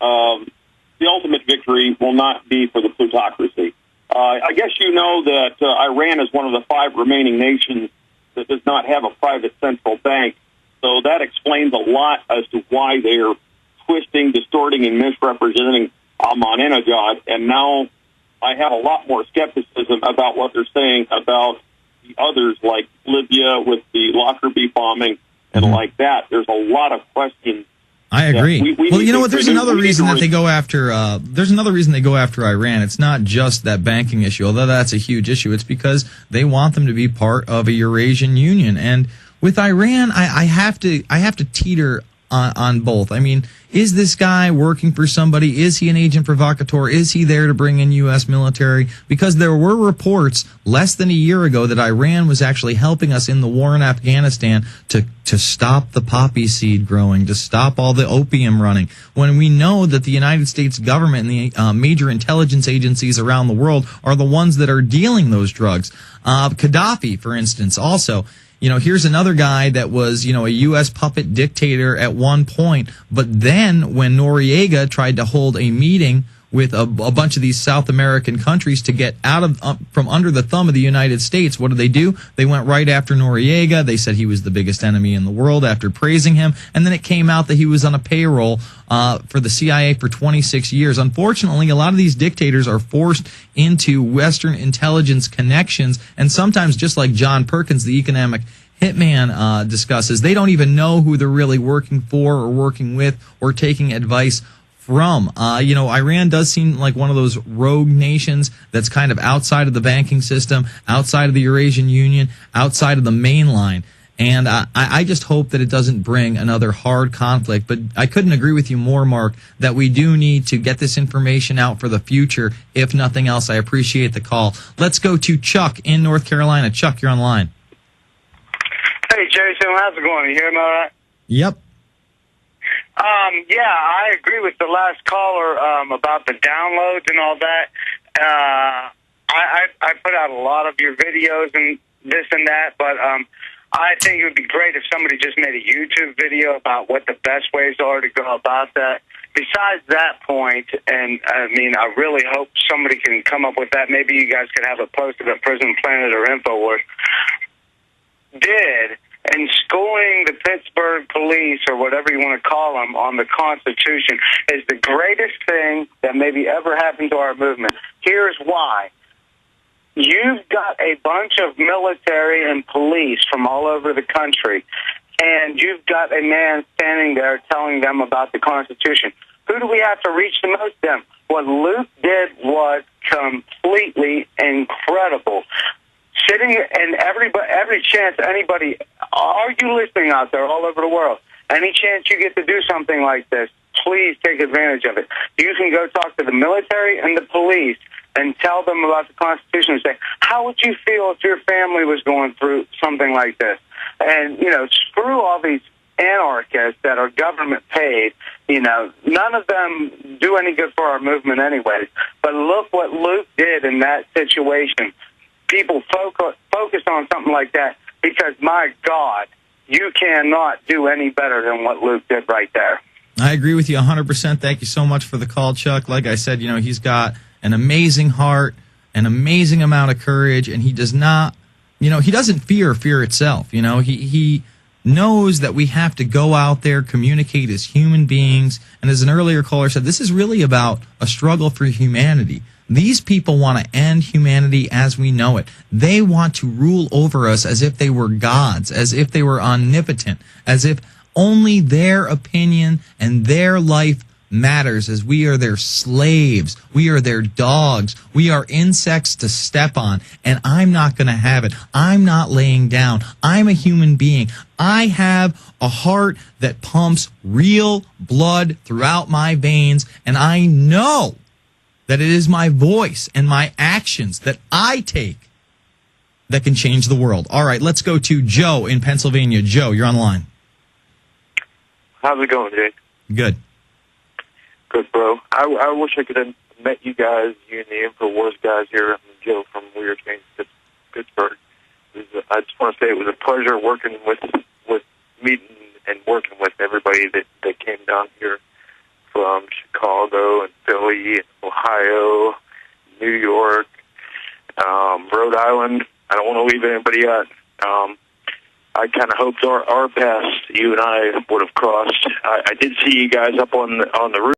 the ultimate victory will not be for the plutocracy. I guess you know that Iran is one of the 5 remaining nations that does not have a private central bank. So that explains a lot as to why they are twisting, distorting, and misrepresenting Ahmadinejad. And now I have a lot more skepticism about what they're saying about the others, like Libya with the Lockerbie bombing and like that. There's a lot of questions. I agree. Well, you know what? There's another reason that they go after. There's another reason they go after Iran. It's not just that banking issue, although that's a huge issue. It's because they want them to be part of a Eurasian Union. And with Iran, I have to teeter on both. I mean, is this guy working for somebody? Is he an agent provocateur? Is he there to bring in U.S. military? Because there were reports less than a year ago that Iran was actually helping us in the war in Afghanistan to stop the poppy seed growing, to stop all the opium running, when we know that the United States government and the major intelligence agencies around the world are the ones that are dealing those drugs. Gaddafi, for instance, also. You know, here's another guy that was, a U.S. puppet dictator at one point, but then when Noriega tried to hold a meeting with a bunch of these South American countries to get out of from under the thumb of the United States, what did they do? They went right after Noriega. They said he was the biggest enemy in the world after praising him, and then it came out that he was on a payroll for the CIA for 26 years. Unfortunately, a lot of these dictators are forced into Western intelligence connections, and sometimes, just like John Perkins, the economic hitman, discusses, they don't even know who they're really working for or working with or taking advice from. Iran does seem like one of those rogue nations that's kind of outside of the banking system, outside of the Eurasian Union, outside of the main line. And I just hope that it doesn't bring another hard conflict. But I couldn't agree with you more, Mark, that we do need to get this information out for the future. If nothing else, I appreciate the call. Let's go to Chuck in North Carolina. Chuck, you're on line. Hey, Jason, how's it going? You hear me all right? Yep. Yeah, I agree with the last caller about the downloads and all that. I put out a lot of your videos and this and that, but I think it would be great if somebody just made a YouTube video about what the best ways are to go about that. Besides that point, and I mean, I really hope somebody can come up with that. Maybe you guys could have it posted at Prison Planet or Infowarrior. And schooling the Pittsburgh police, or whatever you want to call them, on the Constitution is the greatest thing that maybe ever happened to our movement. Here's why. You've got a bunch of military and police from all over the country, and you've got a man standing there telling them about the Constitution. Who do we have to reach the most? Them. What Luke did was completely incredible. Sitting and every chance anybody, are you listening out there all over the world? Any chance you get to do something like this, please take advantage of it. You can go talk to the military and the police and tell them about the Constitution and say, how would you feel if your family was going through something like this? And, screw all these anarchists that are government paid. None of them do any good for our movement anyways. But look what Luke did in that situation. People focus on something like that because, my God, you cannot do any better than what Luke did right there. I agree with you 100%. Thank you so much for the call, Chuck. Like I said, he's got an amazing heart, an amazing amount of courage, and he does not, he doesn't fear itself. He knows that we have to go out there, communicate as human beings. And as an earlier caller said, this is really about a struggle for humanity. These people want to end humanity as we know it. They want to rule over us as if they were gods, as if they were omnipotent, as if only their opinion and their life matters, as we are their slaves. We are their dogs. We are insects to step on. And I'm not going to have it. I'm not laying down. I'm a human being. I have a heart that pumps real blood throughout my veins, and I know that it is my voice and my actions that I take that can change the world. All right, let's go to Joe in Pennsylvania. Joe, you're on the line. How's it going, Jay? Good. Good, bro. I wish I could have met you guys, you and the Infowarrior guys here, and Joe from Weird Things, Pittsburgh. I just want to say it was a pleasure working with meeting and working with everybody that came down here from Chicago and Philly and Ohio, New York, Rhode Island. I don't want to leave anybody out. I kind of hoped our paths, you and I, would have crossed. I did see you guys up on the roof.